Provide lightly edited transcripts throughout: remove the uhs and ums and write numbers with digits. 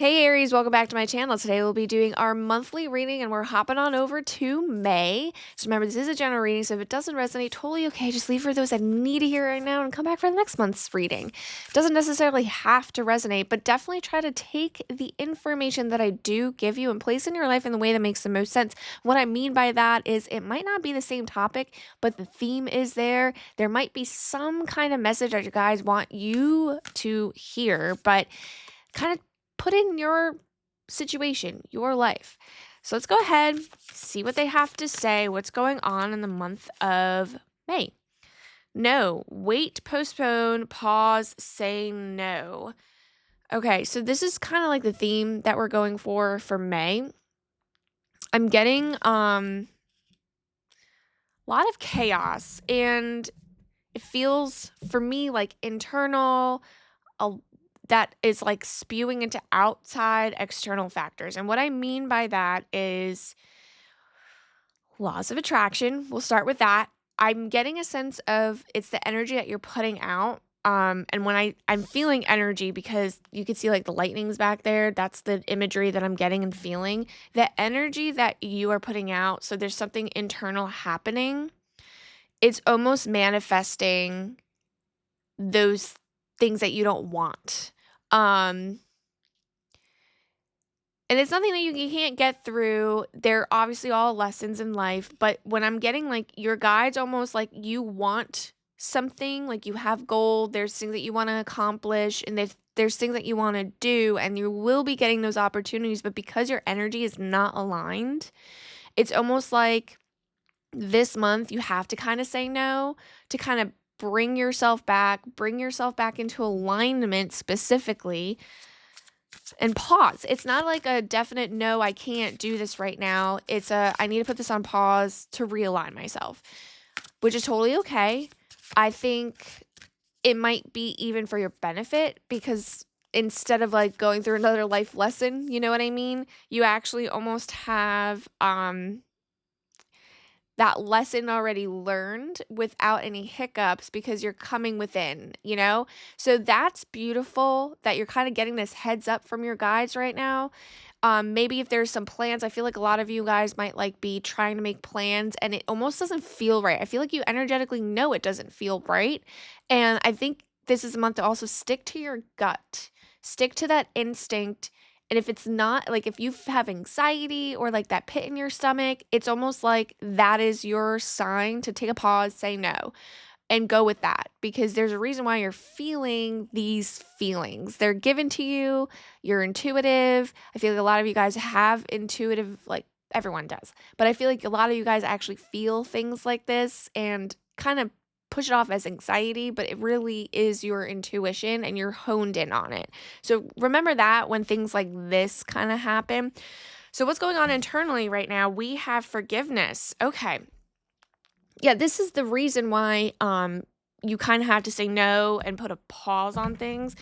Hey Aries, welcome back to my channel. Today we'll be doing our monthly reading and we're hopping on over to May. So remember, this is a general reading, so if it doesn't resonate, totally okay. Just leave for those that need to hear right now and come back for the next month's reading. It doesn't necessarily have to resonate, but definitely try to take the information that I do give you and place in your life in the way that makes the most sense. What I mean by that is it might not be the same topic, but the theme is there. There might be some kind of message that you guys want you to hear, but kind of put in your situation, your life. So let's go ahead, see what they have to say, what's going on in the month of May. No, wait, postpone, pause, say no. Okay, so this is kind of like the theme that we're going for May. I'm getting a lot of chaos, and it feels for me like internal, a that is like spewing into outside external factors. And what I mean by that is laws of attraction. We'll start with that. I'm getting a sense of it's the energy that you're putting out. And when I'm feeling energy, because you can see like the lightnings back there, that's the imagery that I'm getting and feeling. The energy that you are putting out, so there's something internal happening. It's almost manifesting those things that you don't want. Um, And it's something that you can't get through. They're obviously all lessons in life, but when I'm getting like your guides almost like you want something, like you have goal, there's things that you want to accomplish, and there's things that you want to do, and you will be getting those opportunities, but because your energy is not aligned, it's almost like this month you have to kind of say no to kind of bring yourself back into alignment specifically and pause. It's not like a definite no, I can't do this right now. It's a I need to put this on pause to realign myself, which is totally okay. I think it might be even for your benefit because instead of like going through another life lesson, you know what I mean? You actually almost have that lesson already learned without any hiccups because you're coming within, you know? So that's beautiful that you're kind of getting this heads up from your guides right now. Maybe if there's some plans, I feel like a lot of you guys might like be trying to make plans and it almost doesn't feel right. I feel like you energetically know it doesn't feel right. And I think this is a month to also stick to your gut, stick to that instinct. And if it's not like if you have anxiety or like that pit in your stomach, it's almost like that is your sign to take a pause, say no, and go with that because there's a reason why you're feeling these feelings. They're given to you, you're intuitive. I feel like a lot of you guys have intuitive, like everyone does, but I feel like a lot of you guys actually feel things like this and kind of push it off as anxiety, but it really is your intuition and you're honed in on it. So remember that when things like this kind of happen. So what's going on internally right now? We have forgiveness. Okay. Yeah, this is the reason why you kind of have to say no and put a pause on things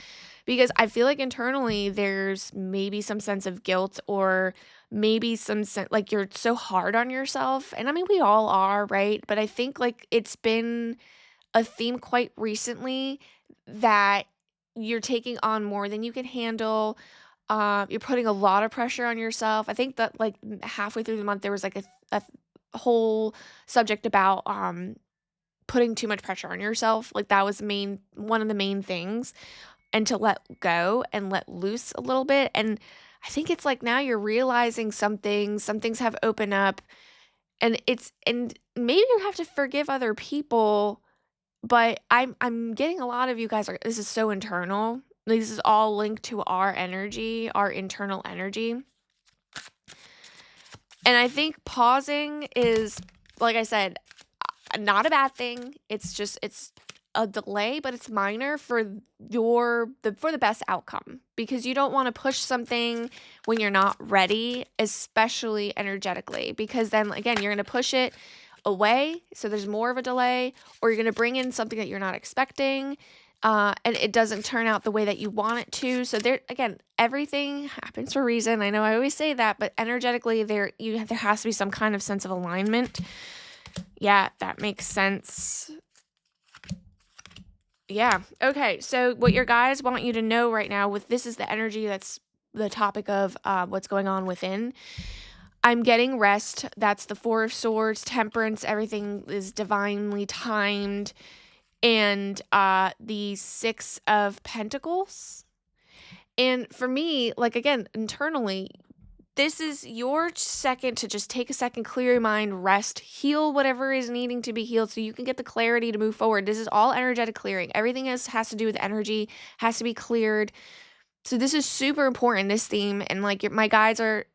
because I feel like internally there's maybe some sense of guilt or maybe some sense like you're so hard on yourself. And I mean, we all are, right? But I think like it's been a theme quite recently that you're taking on more than you can handle. You're putting a lot of pressure on yourself. I think that like halfway through the month there was like a whole subject about putting too much pressure on yourself. Like that was one of the main things, and to let go and let loose a little bit. And I think it's like now you're realizing some things have opened up, and maybe you have to forgive other people, but I'm getting a lot of you guys are this is so internal. Like, this is all linked to our energy, our internal energy. And I think pausing is, like I said, not a bad thing. It's a delay, but it's minor for for the best outcome because you don't want to push something when you're not ready, especially energetically, because then again, you're going to push it away, so there's more of a delay, or you're going to bring in something that you're not expecting, and it doesn't turn out the way that you want it to. So there again, everything happens for a reason. I know I always say that, but energetically there has to be some kind of sense of alignment. Yeah, that makes sense. Yeah. Okay. So what your guys want you to know right now with this is the energy the topic of what's going on within. I'm getting rest. That's the Four of Swords, temperance, everything is divinely timed. And the Six of Pentacles. And for me, like again, internally, this is your second to just take a second, clear your mind, rest, heal whatever is needing to be healed so you can get the clarity to move forward. This is all energetic clearing. Everything has to do with energy, has to be cleared. So this is super important, this theme, and like my guides are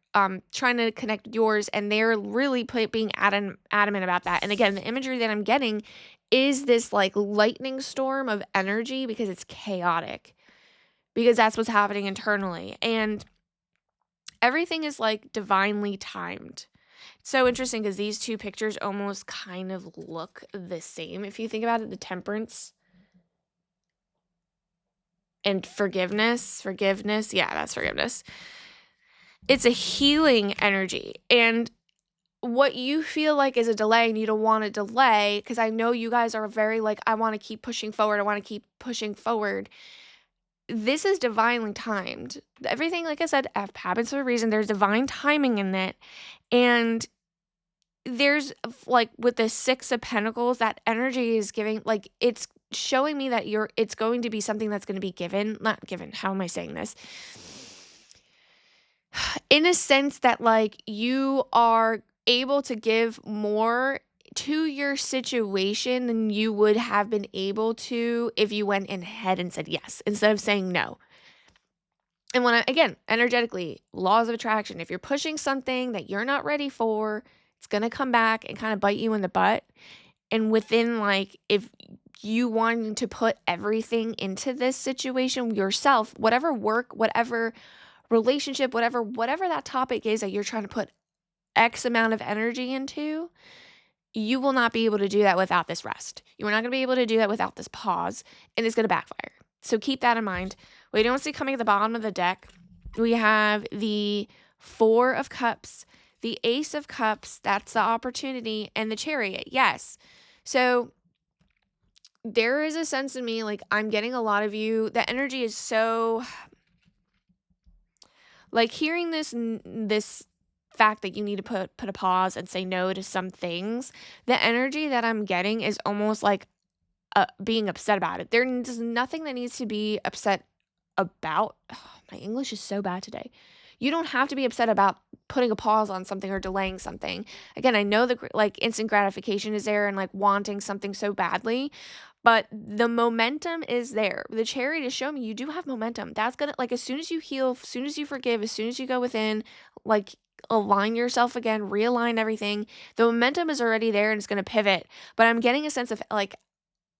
trying to connect with yours, and they're really being adamant about that. And again, the imagery that I'm getting is this like lightning storm of energy because it's chaotic, because that's what's happening internally, and everything is like divinely timed. So interesting because these two pictures almost kind of look the same if you think about it. The temperance and forgiveness. Yeah, that's forgiveness. It's a healing energy. And what you feel like is a delay and you don't want to delay, because I know you guys are very like, I want to keep pushing forward. I want to keep pushing forward. This is divinely timed. Everything, like I said, happens for a reason. There's divine timing in it. And there's like with the Six of Pentacles, that energy is giving, like it's showing me that it's going to be something that's going to be not given. How am I saying this? In a sense that like you are able to give more to your situation than you would have been able to if you went in ahead and said yes instead of saying no. And again, energetically, laws of attraction, if you're pushing something that you're not ready for, it's going to come back and kind of bite you in the butt. And within like, if you wanting to put everything into this situation yourself, whatever work, whatever relationship, whatever that topic is that you're trying to put X amount of energy into, you will not be able to do that without this rest. You are not going to be able to do that without this pause, and it's going to backfire. So keep that in mind. We don't see coming at the bottom of the deck. We have the Four of Cups, the Ace of Cups, that's the opportunity, and the Chariot. Yes. So there is a sense in me, like I'm getting a lot of you, the energy is so, like hearing this fact that you need to put a pause and say no to some things, the energy that I'm getting is almost like being upset about it. There's nothing that needs to be upset about. Oh, my English is so bad today. You don't have to be upset about putting a pause on something or delaying something. Again, I know the like instant gratification is there and like wanting something so badly, but the momentum is there. The Chariot is showing me you do have momentum. That's gonna, like, as soon as you heal, as soon as you forgive, as soon as you go within, like align yourself again, realign everything, the momentum is already there and it's gonna pivot. But I'm getting a sense of like,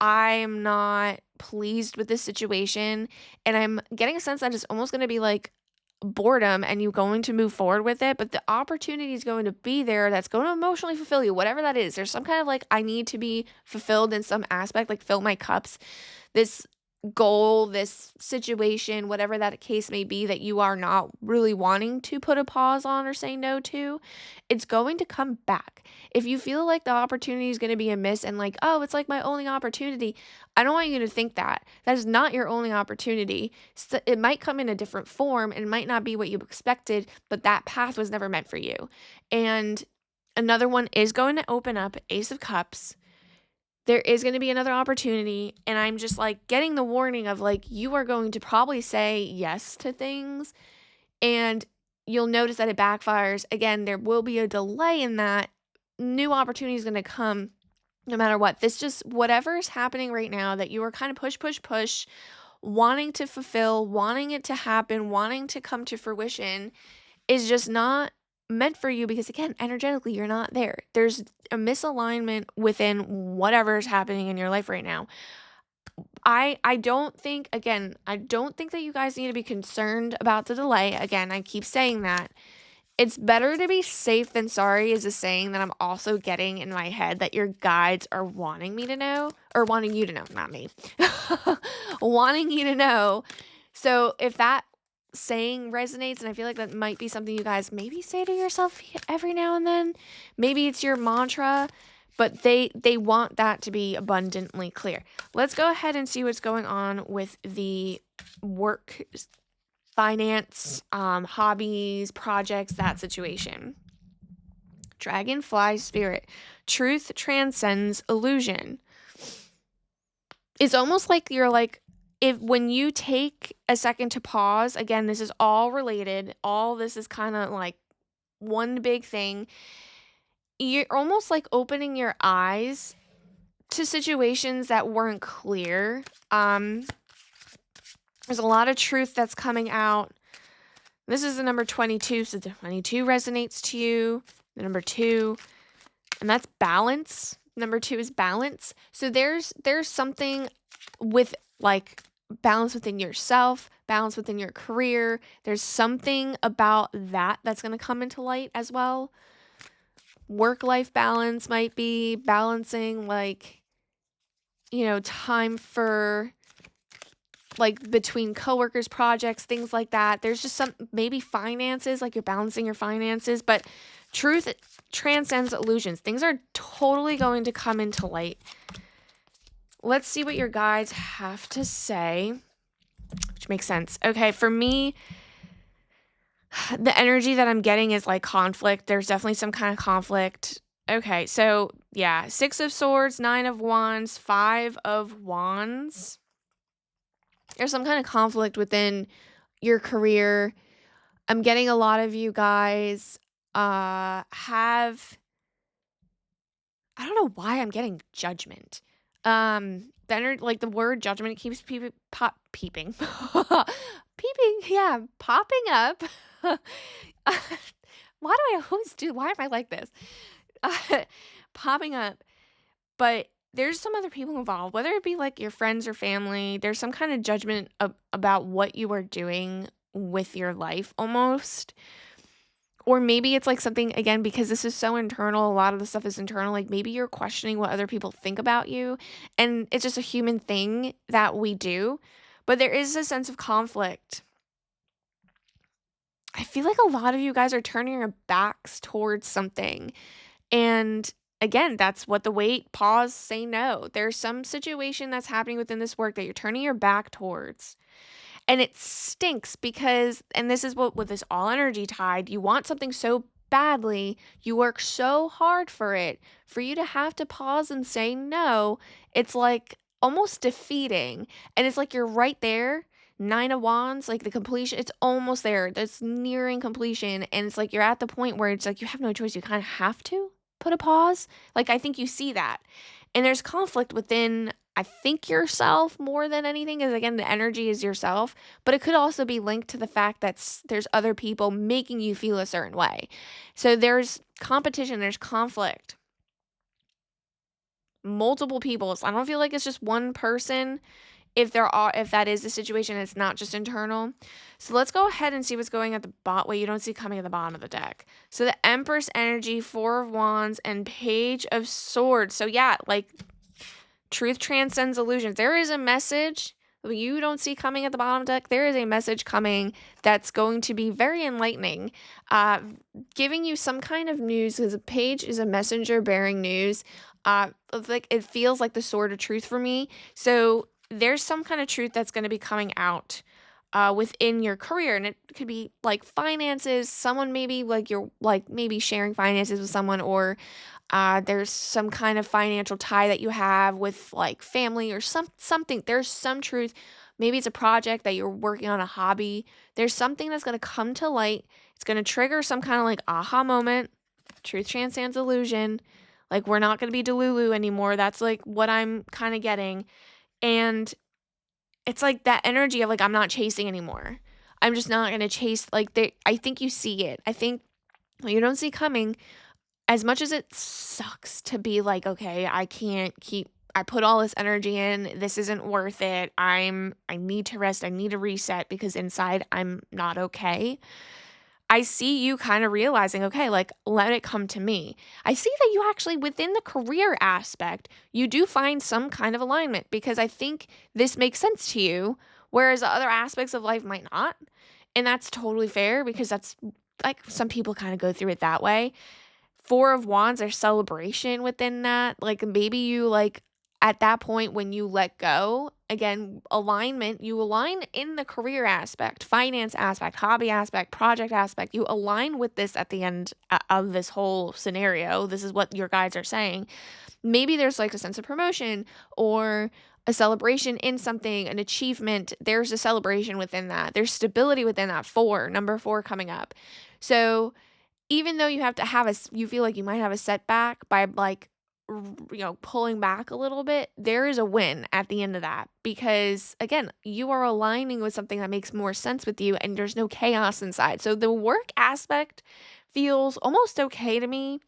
I'm not pleased with this situation, and I'm getting a sense that it's almost going to be like boredom and you going to move forward with it, but the opportunity is going to be there that's going to emotionally fulfill you, whatever that is. There's some kind of like, I need to be fulfilled in some aspect, like fill my cups. This goal, this situation, whatever that case may be that you are not really wanting to put a pause on or say no to, it's going to come back. If you feel like the opportunity is going to be a miss and like, oh, it's like my only opportunity, I don't want you to think that. That is not your only opportunity. So it might come in a different form and it might not be what you expected, but that path was never meant for you. And another one is going to open up, Ace of Cups. There is going to be another opportunity, and I'm just like getting the warning of like, you are going to probably say yes to things and you'll notice that it backfires. Again, there will be a delay in that. New opportunity is going to come no matter what. This just, whatever is happening right now that you are kind of push, wanting to fulfill, wanting it to happen, wanting to come to fruition is just not meant for you because again, energetically, you're not there. There's a misalignment within whatever is happening in your life right now. I don't think, again, I don't think that you guys need to be concerned about the delay. Again, I keep saying that. It's better to be safe than sorry is a saying that I'm also getting in my head that your guides are wanting me to know, or wanting you to know, not me. Wanting you to know. So if that saying resonates, and I feel like that might be something you guys maybe say to yourself every now and then, maybe it's your mantra, but they want that to be abundantly clear. Let's go ahead and see what's going on with the work finance, hobbies, projects, that situation. Dragonfly spirit. Truth transcends illusion. It's almost like you're like, if when you take a second to pause, again, this is all related, all this is kind of like one big thing. You're almost like opening your eyes to situations that weren't clear. There's a lot of truth that's coming out. This is the number 22, so the 22 resonates to you. The number 2, and that's balance. Number 2 is balance. So there's something with like balance within yourself, balance within your career. There's something about that that's going to come into light as well. Work-life balance might be balancing like, time for like between coworkers, projects, things like that. There's just some maybe finances, like you're balancing your finances, but truth transcends illusions. Things are totally going to come into light. Let's see what your guides have to say, which makes sense. Okay, for me, the energy that I'm getting is like conflict. There's definitely some kind of conflict. Okay, so yeah, 6 of Swords, 9 of Wands, 5 of Wands. There's some kind of conflict within your career. I'm getting a lot of you guys have, I don't know why I'm getting judgment. Like the word judgment keeps peeping, peeping, yeah, popping up. Why do I always do? Why am I like this? Popping up, but there's some other people involved, whether it be like your friends or family. There's some kind of judgment about what you are doing with your life almost. Or maybe it's like something, again, because this is so internal, a lot of the stuff is internal, like maybe you're questioning what other people think about you. And it's just a human thing that we do. But there is a sense of conflict. I feel like a lot of you guys are turning your backs towards something. And again, that's what the wait, pause, say no. There's some situation that's happening within this work that you're turning your back towards. And it stinks because, and this is what with this all energy tied, you want something so badly, you work so hard for it, for you to have to pause and say no, it's like almost defeating. And it's like you're right there, 9 of Wands, like the completion, it's almost there. That's nearing completion. And it's like you're at the point where it's like you have no choice. You kind of have to put a pause. Like I think you see that. And there's conflict within, I think, yourself more than anything, is again, the energy is yourself, but it could also be linked to the fact that there's other people making you feel a certain way. So there's competition, there's conflict. Multiple people. So I don't feel like it's just one person. If that is the situation, it's not just internal. So let's go ahead and see what's going at the bottom. Wait, you don't see coming at the bottom of the deck. So the Empress energy, 4 of Wands, and Page of Swords. So yeah, like truth transcends illusions. There is a message you don't see coming at the bottom deck. There is a message coming that's going to be very enlightening, giving you some kind of news, because a page is a messenger bearing news. Like it feels like the sword of truth for me. So there's some kind of truth that's going to be coming out within your career, and it could be like finances. Someone maybe like you're like maybe sharing finances with someone, or there's some kind of financial tie that you have with like family or something. There's some truth. Maybe it's a project that you're working on, a hobby. There's something that's going to come to light. It's going to trigger some kind of like aha moment. Truth transcends illusion. Like we're not going to be Delulu anymore. That's like what I'm kind of getting. And it's like that energy of like, I'm not chasing anymore. I'm just not going to chase. Like I think you see it. I think you don't see coming. As much as it sucks to be like, okay, I put all this energy in, this isn't worth it. I need to rest. I need to reset because inside I'm not okay. I see you kind of realizing, okay, like let it come to me. I see that you actually within the career aspect, you do find some kind of alignment because I think this makes sense to you, whereas other aspects of life might not. And that's totally fair because that's like some people kind of go through it that way. 4 of Wands, there's celebration within that. Like maybe you like at that point when you let go again, alignment, you align in the career aspect, finance aspect, hobby aspect, project aspect. You align with this at the end of this whole scenario. This is what your guides are saying. Maybe there's like a sense of promotion or a celebration in something, an achievement. There's a celebration within that. There's stability within that. Number 4 coming up. So even though you have to have you feel like you might have a setback by like, pulling back a little bit, there is a win at the end of that because again, you are aligning with something that makes more sense with you and there's no chaos inside. So the work aspect feels almost okay to me.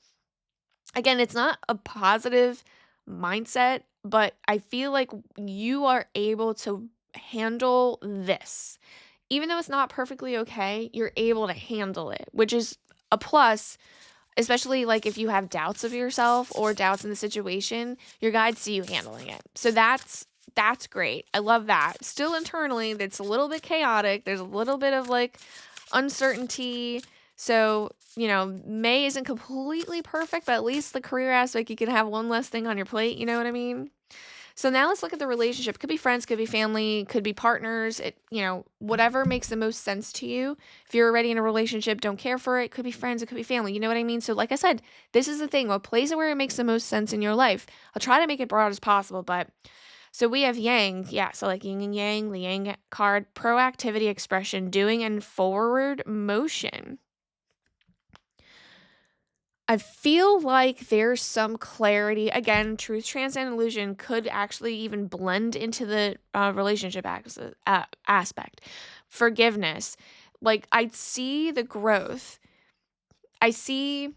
Again, it's not a positive mindset, but I feel like you are able to handle this. Even though it's not perfectly okay, you're able to handle it, which is a plus, especially like if you have doubts of yourself or doubts in the situation, your guides see you handling it. So that's great. I love that. Still internally, that's a little bit chaotic. There's a little bit of like uncertainty. So, May isn't completely perfect, but at least the career aspect, you can have one less thing on your plate. You know what I mean? So now let's look at the relationship. Could be friends, could be family, could be partners. Whatever makes the most sense to you. If you're already in a relationship, don't care for it. Could be friends, it could be family. You know what I mean? So like I said, this is the thing. What plays it where it makes the most sense in your life. I'll try to make it broad as possible, but so we have yang. Yeah, so like yin and yang, the yang card, proactivity, expression, doing, and forward motion. I feel like there's some clarity. Again, truth, transcend, illusion could actually even blend into the relationship aspect. Forgiveness. Like, I see the growth. I see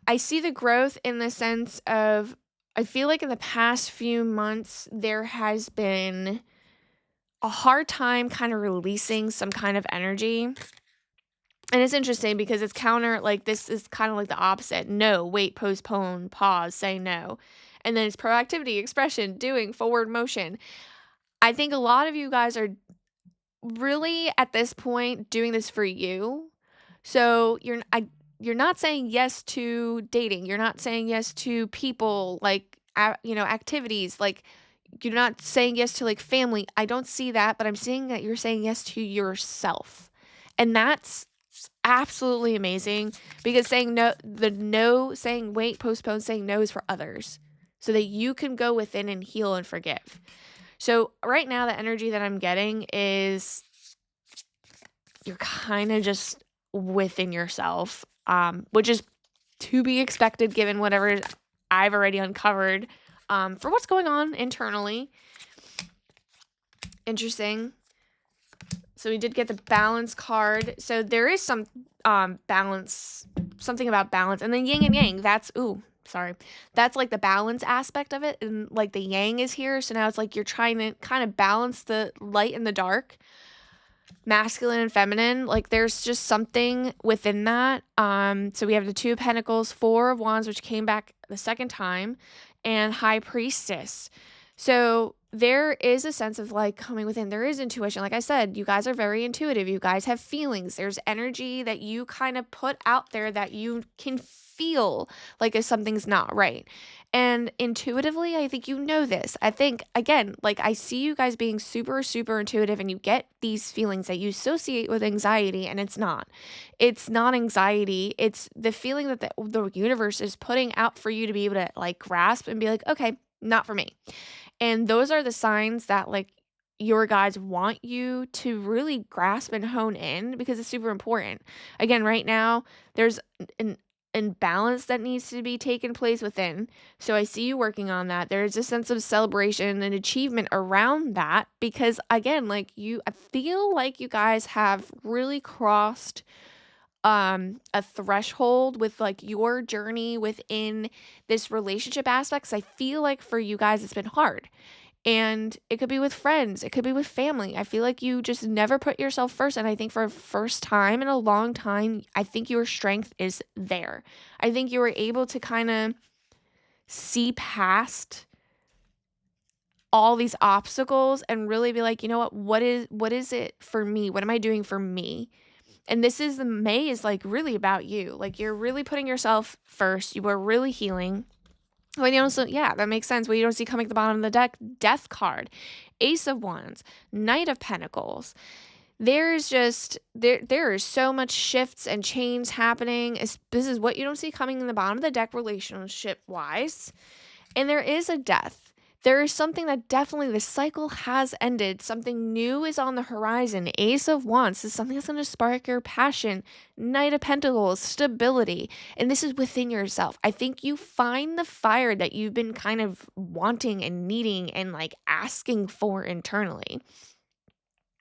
the growth in the sense of, I feel like in the past few months, there has been a hard time kind of releasing some kind of energy. And it's interesting because it's like this is kind of like the opposite. No, wait, postpone, pause, say no. And then it's proactivity, expression, doing, forward motion. I think a lot of you guys are really at this point doing this for you. So you're not saying yes to dating. You're not saying yes to people like activities. Like you're not saying yes to like family. I don't see that, but I'm seeing that you're saying yes to yourself. And that's absolutely amazing because saying wait, postpone, saying no is for others so that you can go within and heal and forgive. So right now, the energy that I'm getting is you're kind of just within yourself, which is to be expected given whatever I've already uncovered for what's going on internally. Interesting. So we did get the balance card. So there is some balance, something about balance. And then yin and yang, that's like the balance aspect of it. And like the yang is here. So now it's like you're trying to kind of balance the light and the dark, masculine and feminine. Like there's just something within that. So we have the 2 of Pentacles, 4 of Wands, which came back the second time, and High Priestess. So there is a sense of like coming within. There is intuition. Like I said, you guys are very intuitive. You guys have feelings. There's energy that you kind of put out there that you can feel like if something's not right. And intuitively, I think you know this. I think, again, like I see you guys being super, super intuitive and you get these feelings that you associate with anxiety, and it's not. It's not anxiety. It's the feeling that the universe is putting out for you to be able to like grasp and be like, okay, not for me. And those are the signs that like your guides want you to really grasp and hone in because it's super important. Again, right now, there's an imbalance that needs to be taken place within. So I see you working on that. There's a sense of celebration and achievement around that because again, I feel like you guys have really crossed a threshold with like your journey within this relationship aspects. I feel like for you guys it's been hard. And it could be with friends, it could be with family. I feel like you just never put yourself first. And I think for a first time in a long time, I think your strength is there. I think you were able to kind of see past all these obstacles and really be like, you know what is it for me? What am I doing for me? And May is like really about you. Like you're really putting yourself first. You are really healing. When you don't see, yeah, that makes sense. When you don't see coming at the bottom of the deck, Death card, Ace of Wands, Knight of Pentacles. There's just there is so much shifts and change happening. This is what you don't see coming in the bottom of the deck relationship wise. And there is a death. There is something that definitely the cycle has ended. Something new is on the horizon. Ace of Wands is something that's going to spark your passion. Knight of Pentacles, stability. And this is within yourself. I think you find the fire that you've been kind of wanting and needing and like asking for internally.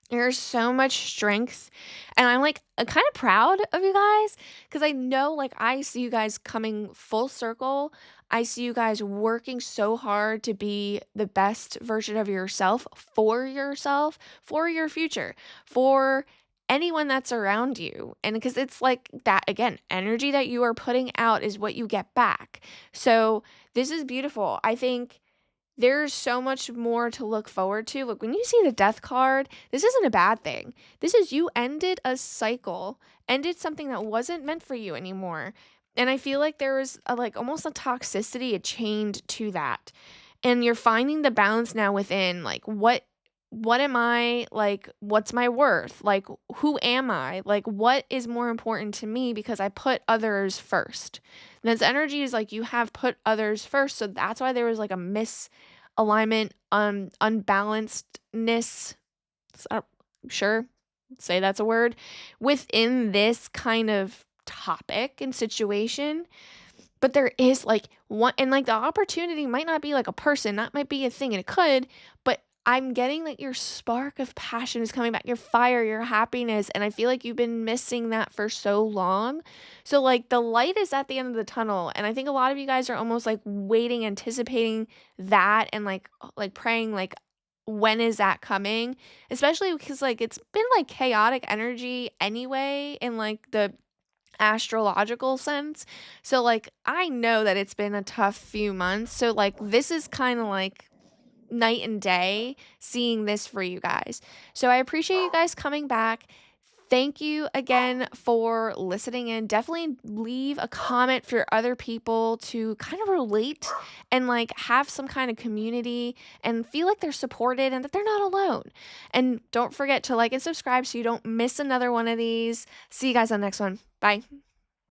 There's so much strength, and I'm, like, kind of proud of you guys because I know, like, I see you guys coming full circle. I see you guys working so hard to be the best version of yourself, for your future, for anyone that's around you, and because it's like that again, energy that you are putting out is what you get back. So, this is beautiful. I think there's so much more to look forward to. Look, when you see the death card, this isn't a bad thing. This is you ended a cycle, ended something that wasn't meant for you anymore. And I feel like there was a, like almost a toxicity, a chained to that. And you're finding the balance now within like what am I? Like what's my worth? Like who am I? Like what is more important to me because I put others first. And this energy is like you have put others first, so that's why there was like a misalignment, unbalancedness. uh, sure, say that's a word within this kind of topic and situation. But there is like one, and like the opportunity might not be like a person, that might be a thing, and it could, but I'm getting that your spark of passion is coming back, your fire, your happiness. And I feel like you've been missing that for so long. So, like, the light is at the end of the tunnel. And I think a lot of you guys are almost like waiting, anticipating that, and like praying, like, when is that coming? Especially because, like, it's been like chaotic energy anyway, in like the astrological sense. So like I know that it's been a tough few months. So like this is kind of like night and day seeing this for you guys. So I appreciate you guys coming back. Thank you again for listening in. Definitely leave a comment for other people to kind of relate and like have some kind of community and feel like they're supported and that they're not alone. And don't forget to like and subscribe so you don't miss another one of these. See you guys on the next one. Bye.